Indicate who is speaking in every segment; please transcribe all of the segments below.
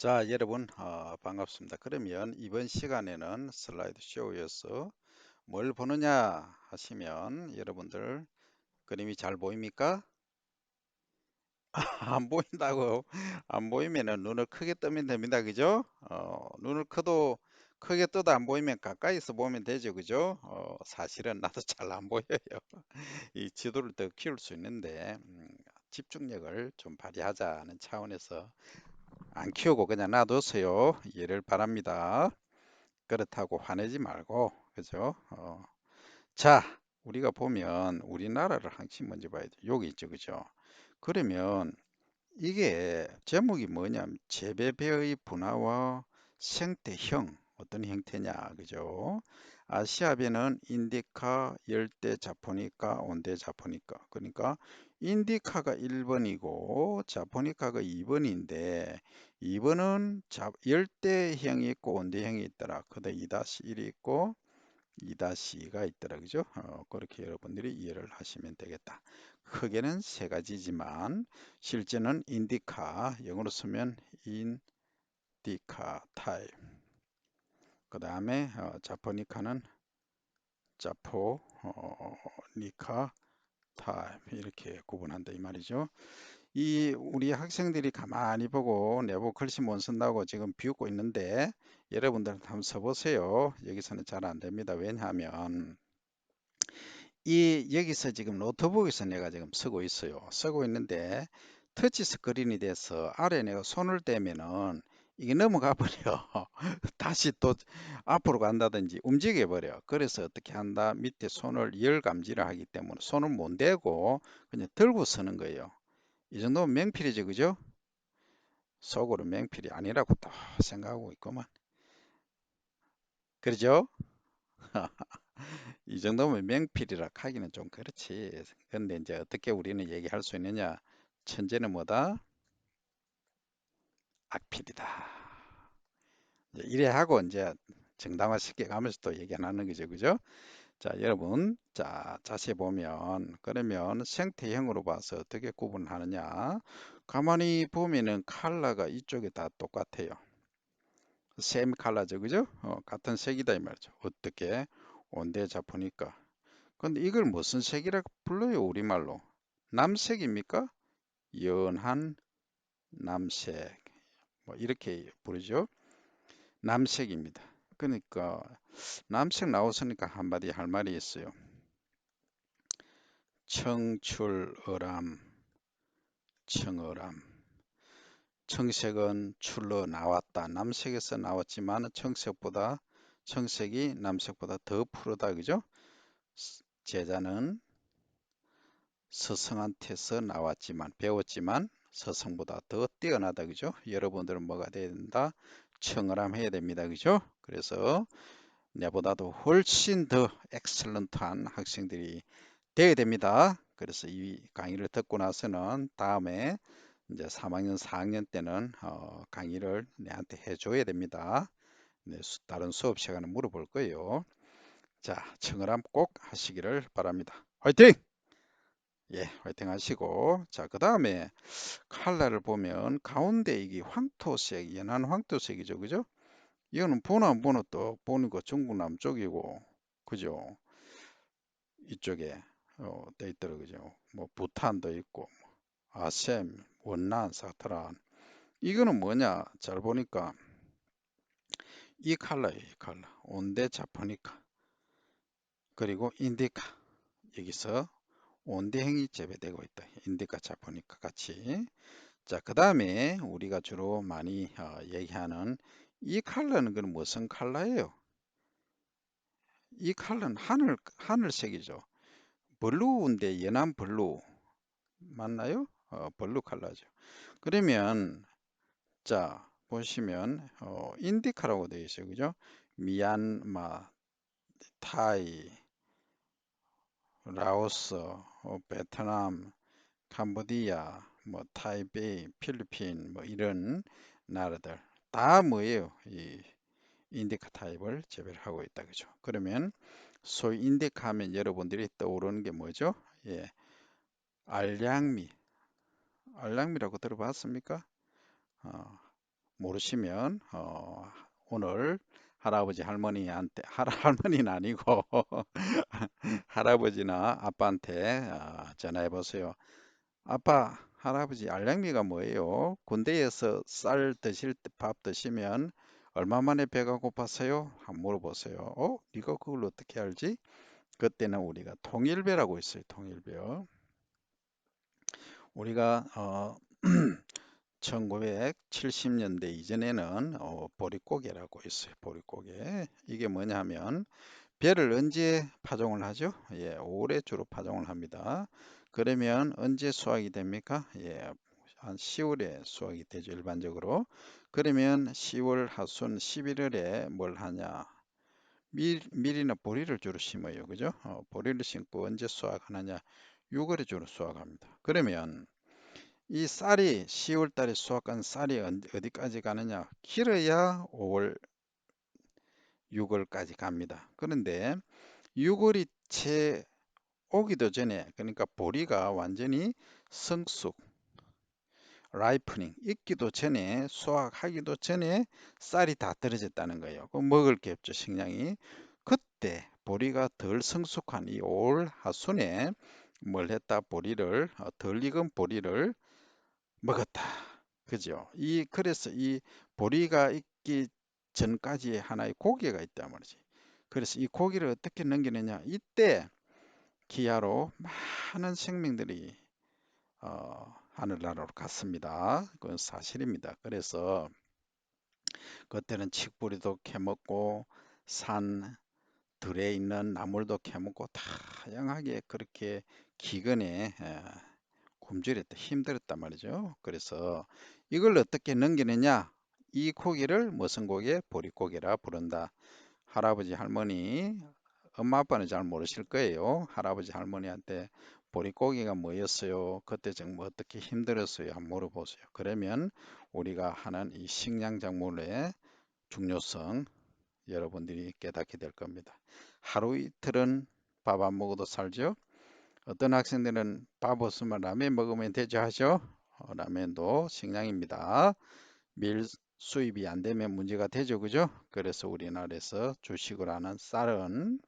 Speaker 1: 자, 여러분, 반갑습니다. 그러면 이번 시간에는 슬라이드 쇼에서 뭘 보느냐 하시면 여러분들 그림이 잘 보입니까? 안 보인다고. 안 보이면은 눈을 크게 뜨면 됩니다. 그죠? 눈을 크게 떠도 안 보이면 가까이서 보면 되죠. 그죠? 사실은 나도 잘 안 보여요. 이 지도를 더 키울 수 있는데, 집중력을 좀 발휘하자는 차원에서 안 키우고 그냥 놔뒀어요. 이해를 바랍니다. 그렇다고 화내지 말고, 그죠? 자, 우리가 보면 우리나라를 항상 먼저 봐야 돼. 여기 있죠, 그죠? 그러면 이게 제목이 뭐냐면 재배배의 분화와 생태형 어떤 형태냐, 그죠? 아시아배는 인디카, 열대 자포니카, 온대 자포니카. 그러니까 인디카가 1번이고 자포니카가 2번인데 2번은 열대형이 있고 온대형이 있더라. 그다음 2-1이 있고 2-2가 있더라, 그죠? 그렇게 여러분들이 이해를 하시면 되겠다. 크게는 세 가지지만 실제는 인디카, 영어로 쓰면 인디카 타입. 그 다음에 자포니카는 자포니카 타입 이렇게 구분한다 이 말이죠. 이 우리 학생들이 가만히 보고 내부 글씨 못 쓴다고 지금 비웃고 있는데 여러분들 한번 써보세요. 여기서는 잘 안 됩니다. 왜냐하면 이 여기서 지금 노트북에서 내가 지금 쓰고 있어요. 쓰고 있는데 터치 스크린이 돼서 아래 내가 손을 대면은 이게 넘어가 버려. 다시 또 앞으로 간다든지 움직여 버려. 그래서 어떻게 한다? 밑에 손을 열 감지를 하기 때문에 손을 못 대고 그냥 들고 쓰는 거예요. 이 정도면 명필이죠, 그죠? 속으로 명필이 아니라고 또 생각하고 있구만. 그러죠? 이 정도면 명필이라 하기는 좀 그렇지. 근데 이제 어떻게 우리는 얘기할 수 있느냐? 천재는 뭐다? 악필이다. 이제 이래 하고 이제 정당화 시켜 가면서 또 얘기 안 하는 거죠. 그죠? 자, 여러분. 자, 자세히 보면 그러면 생태형으로 봐서 어떻게 구분하느냐? 가만히 보면은 컬러가 이쪽에 다 똑같아요. 세임 컬러죠. 그죠? 같은 색이다 이 말이죠. 어떻게? 온대 잡으니까. 근데 이걸 무슨 색이라고 불러요? 우리말로. 남색입니까? 연한 남색. 뭐 이렇게 부르죠. 남색입니다. 그러니까 남색 나왔으니까 한마디 할 말이 있어요. 청출어람, 청어람. 청색은 출러 나왔다. 남색에서 나왔지만 청색이 남색보다 더 푸르다. 그죠? 제자는 스승한테서 나왔지만 배웠지만 스승보다 더 뛰어나다. 그죠? 여러분들은 뭐가 돼야 된다? 청어람 해야 됩니다. 그죠? 그래서 내보다도 훨씬 더 엑셀런트한 학생들이 돼야 됩니다. 그래서 이 강의를 듣고 나서는 다음에 이제 3학년, 4학년 때는 강의를 내한테 해줘야 됩니다. 네, 다른 수업 시간에 물어볼 거예요. 자, 청어람 꼭 하시기를 바랍니다. 화이팅! 예, 화이팅 하시고. 자, 그 다음에 컬러를 보면 가운데 이게 황토색, 연한 황토색이죠. 그죠? 이거는 보나 안 보나 또 보는 거 중국 남쪽이고, 그죠? 이쪽에 돼 있더라고요. 뭐 부탄도 있고, 아셈, 원난, 사트란. 이거는 뭐냐? 잘 보니까 이 컬러예요, 이 컬러. 온대 자포니카. 그리고 인디카. 여기서 온대행이 재배되고 있다. 인디카 자포니카 같이. 자, 그 다음에 우리가 주로 많이 얘기하는 이 컬러는 그럼 무슨 컬러예요? 이 컬러는 하늘색이죠. 블루인데 연한 블루 맞나요? 블루 컬러죠. 그러면 자 보시면 인디카라고 되어 있어요. 그죠? 미얀마, 타이, 라오스, 베트남, 캄보디아, 뭐 타이베이, 필리핀 뭐 이런 나라들 다 뭐예요? 이 인디카 타입을 재배를 하고 있다. 그죠? 그러면 소위 인디카 하면 여러분들이 떠오르는 게 뭐죠? 예, 알량미. 알량미라고 들어봤습니까? 어, 모르시면 오늘 할아버지 할머니한테 할머니는 아니고 할아버지나 아빠한테 전화해 보세요. 아빠, 할아버지 알량미가 뭐예요? 군대에서 쌀 드실 때 밥 드시면 얼마 만에 배가 고팠어요? 한번 물어보세요. 네가 그걸 어떻게 알지? 그때는 우리가 통일배라고 있어요. 통일배요. 우리가 1970년대 이전에는 보릿고개라고 있어요. 보릿고개. 이게 뭐냐면 배를 언제 파종을 하죠? 예, 올해 주로 파종을 합니다. 그러면 언제 수확이 됩니까? 예, 한 10월에 수확이 되죠, 일반적으로. 그러면 10월 하순 11월에 뭘 하냐? 밀이나 보리를 주로 심어요. 그죠? 보리를 심고 언제 수확하느냐? 6월에 주로 수확합니다. 그러면 이 쌀이 10월 달에 수확한 쌀이 어디까지 가느냐? 길어야 5월, 6월까지 갑니다. 그런데 6월이 채 오기도 전에, 그러니까 보리가 완전히 성숙, 라이프닝, 익기도 전에, 수확하기도 전에 쌀이 다 떨어졌다는 거예요. 그 먹을 게 없죠, 식량이. 그때 보리가 덜 성숙한 이 올 하순에 뭘 했다? 보리를, 덜 익은 보리를 먹었다. 그죠? 그래서 이 보리가 익기 전까지 하나의 고기가 있단 말이지. 그래서 이 고기를 어떻게 넘기느냐? 이때 기아로 많은 생명들이 하늘나라로 갔습니다. 그건 사실입니다. 그래서 그때는 칡뿌리도 캐먹고 산 들에 있는 나물도 캐먹고 다양하게 그렇게 기근에 굶주렸다 힘들었단 말이죠. 그래서 이걸 어떻게 넘기느냐? 이 고기를 무슨 고기? 보릿고기라 부른다. 할아버지 할머니 엄마 아빠는 잘 모르실 거예요. 할아버지 할머니한테 보릿고기가 뭐였어요? 그때 정말 어떻게 힘들었어요? 한번 물어보세요. 그러면 우리가 하는 이 식량작물의 중요성 여러분들이 깨닫게 될 겁니다. 하루 이틀은 밥 안 먹어도 살죠? 어떤 학생들은 밥 없으면 라면 먹으면 되죠 하죠? 라면도 식량입니다. 밀 수입이 안 되면 문제가 되죠, 그죠? 그래서 우리나라에서 주식을 하는 쌀은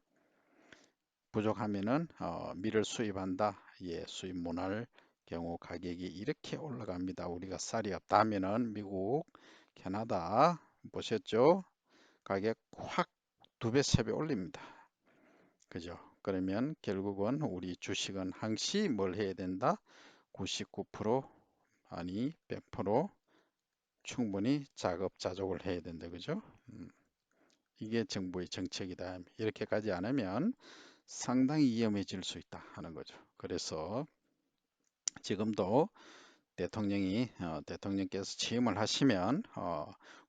Speaker 1: 부족하면은 밀을 수입한다. 예, 수입 못할 경우 가격이 이렇게 올라갑니다. 우리가 쌀이 없다 하면은 미국, 캐나다 보셨죠? 가격 확 두 배, 세 배 올립니다. 그죠? 그러면 결국은 우리 주식은 항시 뭘 해야 된다? 99% 아니 100% 충분히 자급자족을 해야 된다. 그죠? 이게 정부의 정책이다. 이렇게 가지 않으면 상당히 위험해질 수 있다 하는 거죠. 그래서 지금도 대통령께서 취임을 하시면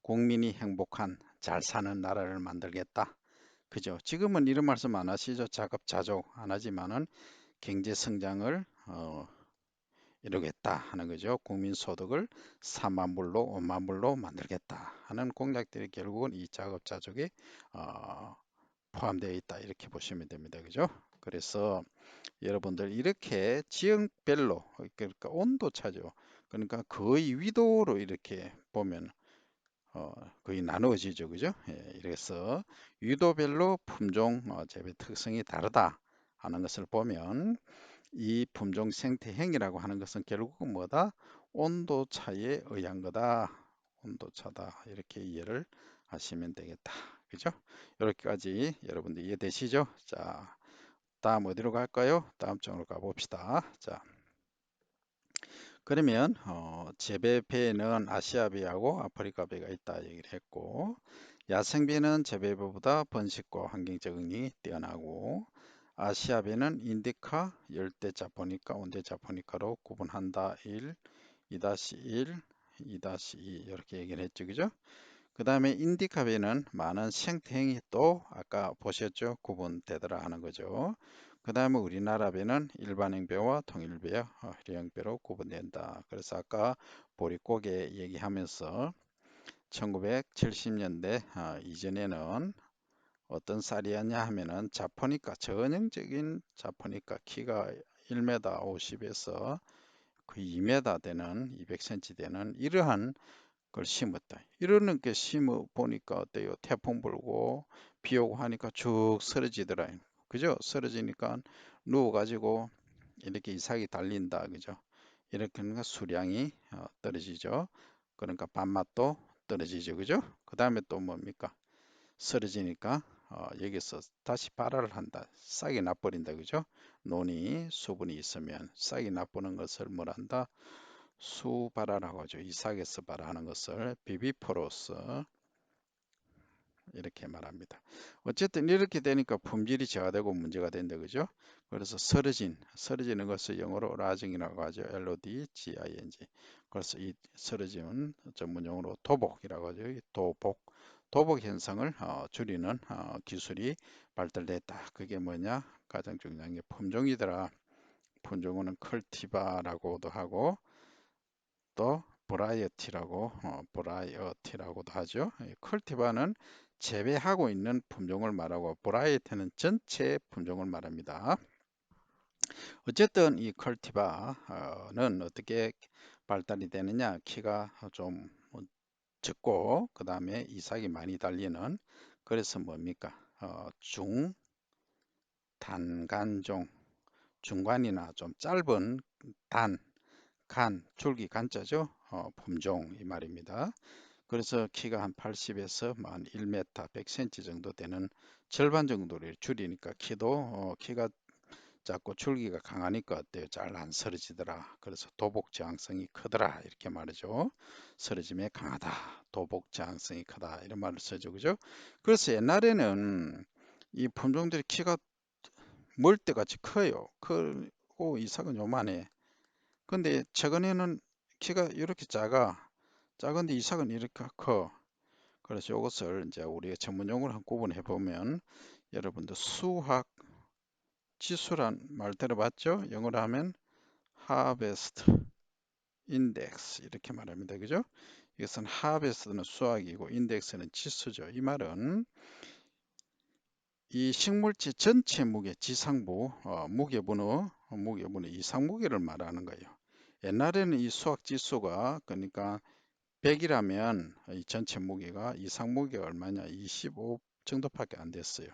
Speaker 1: 국민이 행복한 잘 사는 나라를 만들겠다. 그죠? 지금은 이런 말씀 안 하시죠. 자급자족 안 하지만은 경제 성장을 이루겠다 하는 거죠. 국민 소득을 4만 불로 5만 불로 만들겠다 하는 공약들이 결국은 이 자급자족에 포함되어 있다 이렇게 보시면 됩니다. 그죠? 그래서 여러분들 이렇게 지역별로 그러니까 온도차죠. 그러니까 거의 위도로 이렇게 보면 거의 나누어지죠. 그죠? 예, 이래서 위도별로 품종 재배 특성이 다르다 하는 것을 보면 이 품종 생태행이라고 하는 것은 결국은 뭐다? 온도 차에 의한 거다. 온도 차다. 이렇게 이해를 하시면 되겠다. 그죠? 이렇게까지 여러분들 이해되시죠? 자, 다음 어디로 갈까요? 다음 장으로 가봅시다. 자, 그러면 재배배에는 아시아배하고 아프리카배가 있다 얘기를 했고 야생배는 재배배보다 번식과 환경 적응이 뛰어나고 아시아배는 인디카, 열대 자포니카, 온대 자포니카로 구분한다. 1, 2-1, 2-2 이렇게 얘기를 했죠. 그죠? 그 다음에 인디카배는 많은 생태행이 또 아까 보셨죠? 구분되더라 하는 거죠. 그 다음에 우리나라 배는 일반행배와 통일배, 해령배로 구분된다. 그래서 아까 보릿고개 얘기하면서 1970년대 이전에는 어떤 쌀이었냐 하면은 자포니까 전형적인 자포니까 키가 1m 50에서 거의 2m 되는 200cm 되는 이러한 그걸 심었다. 이러는 게 심어 보니까 어때요? 태풍 불고 비 오고 하니까 쭉 쓰러지더라. 그죠? 쓰러지니까 누워가지고 이렇게 이삭이 달린다. 그죠? 이렇게 하니까 수량이 떨어지죠. 그러니까 밥맛도 떨어지죠. 그죠? 그 다음에 또 뭡니까? 쓰러지니까 여기서 다시 발화를 한다. 싹이 나버린다. 그죠? 논이 수분이 있으면 싹이 나쁘는 것을 뭐란다? 수발화라고 하죠. 이삭에서 발화하는 것을 비비포로스 이렇게 말합니다. 어쨌든 이렇게 되니까 품질이 저하되고 문제가 된다. 그죠? 그래서 쓰러지는 것을 영어로 라징이라고 하죠. LODGING. 그래서 이 쓰러짐은 전문 용어로 도복이라고 하죠. 이 도복 현상을 줄이는 기술이 발달됐다. 그게 뭐냐? 가장 중요한 게 품종이더라. 품종은 컬티바라고도 하고 또 브라이어티라고도 하죠. 컬티바는 재배하고 있는 품종을 말하고 브라이어티는 전체 품종을 말합니다. 어쨌든 이 컬티바는 어떻게 발달이 되느냐? 키가 좀 적고 그 다음에 이삭이 많이 달리는 그래서 뭡니까? 중단간종 중간이나 좀 짧은 단 줄기 간자죠. 품종 이 말입니다. 그래서 키가 한 80에서 한 1m, 100cm 정도 되는 절반 정도를 줄이니까 키가 작고 줄기가 강하니까 어때요? 잘 안 쓰러지더라. 그래서 도복 저항성이 크더라. 이렇게 말이죠. 쓰러짐에 강하다. 도복 저항성이 크다. 이런 말을 쓰죠. 그죠? 그래서 옛날에는 이 품종들이 키가 멀대같이 커요. 크고 이삭은 요만해. 근데 최근에는 키가 이렇게 작은데 이삭은 이렇게 커. 그래서 이것을 이제 우리가 전문 용어로 한 구분해 보면 여러분들 수학 지수란 말 들어봤죠? 영어로 하면 harvest index 이렇게 말합니다. 그죠? 이것은 harvest는 수학이고 index는 지수죠. 이 말은 이 식물지 전체 무게 지상부 무게분의 이상 무게를 말하는 거예요. 옛날에는 이 수학 지수가 그러니까 100이라면 이 전체 무게가 이상 무게가 얼마냐? 25 정도밖에 안 됐어요.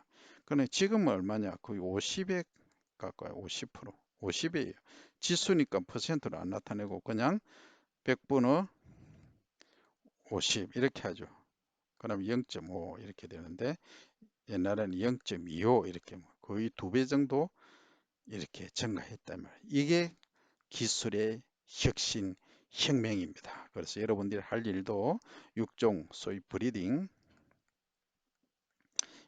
Speaker 1: 그런데 지금은 얼마냐? 거의 50에 가까이 50%, 50이에요. 지수니까 퍼센트를 안 나타내고 그냥 100분의 50 이렇게 하죠. 그럼 0.5 이렇게 되는데 옛날에는 0.25 이렇게 거의 2배 정도 이렇게 증가했단 말이에요. 이게 기술의 혁명입니다. 그래서 여러분들이 할 일도 소위 브리딩,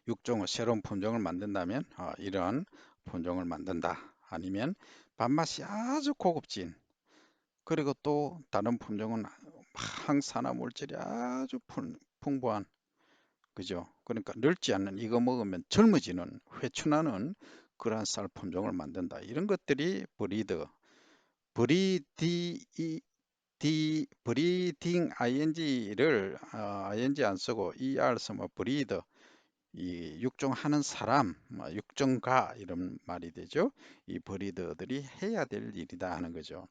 Speaker 1: 육종의 새로운 품종을 만든다면 이런 품종을 만든다. 아니면 밥맛이 아주 고급진 그리고 또 다른 품종은 항산화 물질이 아주 풍부한 그죠? 그러니까 늙지 않는 이거 먹으면 젊어지는 회춘하는 그러한 쌀 품종을 만든다. 이런 것들이 브리디 브리딩 ing를 ing 안 쓰고 er 쓰면 브리더 이 육종하는 사람 육종가 이런 말이 되죠. 이 브리더들이 해야 될 일이다 하는 거죠.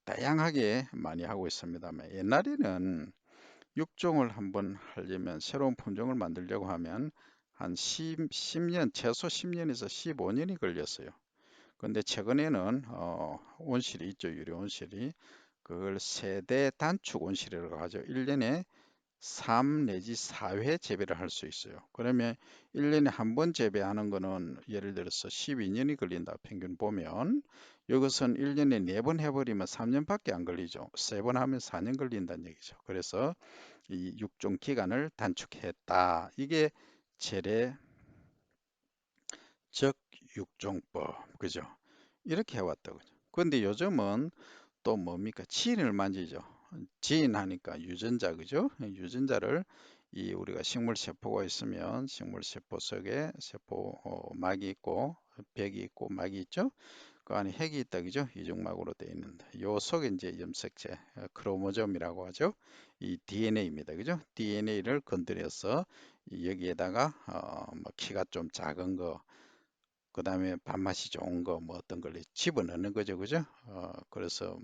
Speaker 1: 다양하게 많이 하고 있습니다만 옛날에는 육종을 한번 하려면 새로운 품종을 만들려고 하면 한 10년 최소 10년에서 15년이 걸렸어요. 근데 최근에는 온실이 있죠. 유료 온실이 그걸 세대 단축 온실이라고 하죠. 1년에 3 내지 4회 재배를 할 수 있어요. 그러면 1년에 한 번 재배하는 거는 예를 들어서 12년이 걸린다. 평균 보면 이것은 1년에 4번 해버리면 3년밖에 안 걸리죠. 3번 하면 4년 걸린다는 얘기죠. 그래서 이 육종 기간을 단축했다. 이게 재래적 육종법. 그죠? 이렇게 해왔다고. 그런데 요즘은 또 뭡니까? 지인을 만지죠. 지인 하니까 유전자, 그죠? 유전자를 이 우리가 식물 세포가 있으면 식물 세포 속에 세포 막이 있고 벽이 있고 막이 있죠? 그 안에 핵이 있다, 그죠? 이중막으로 되어 있는데 요 속에 이제 염색체, 크로모점이라고 하죠. 이 DNA입니다, 그죠? DNA를 건드려서 여기에다가 뭐 키가 좀 작은 거, 그 다음에 밥맛이 좋은 거, 뭐 어떤 걸 집어넣는 거죠, 그죠? 그래서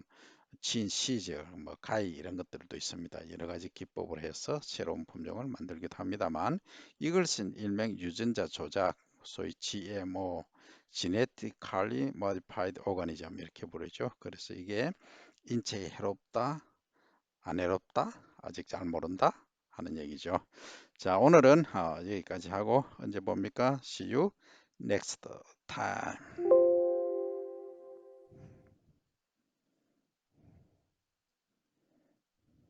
Speaker 1: 진, 시즈, 뭐 가이 이런 것들도 있습니다. 여러 가지 기법을 해서 새로운 품종을 만들기도 합니다만 이것은 일명 유전자 조작, 소위 GMO, Genetically Modified Organism 이렇게 부르죠. 그래서 이게 인체에 해롭다, 안 해롭다, 아직 잘 모른다 하는 얘기죠. 자, 오늘은 여기까지 하고 언제 봅니까? See you next time.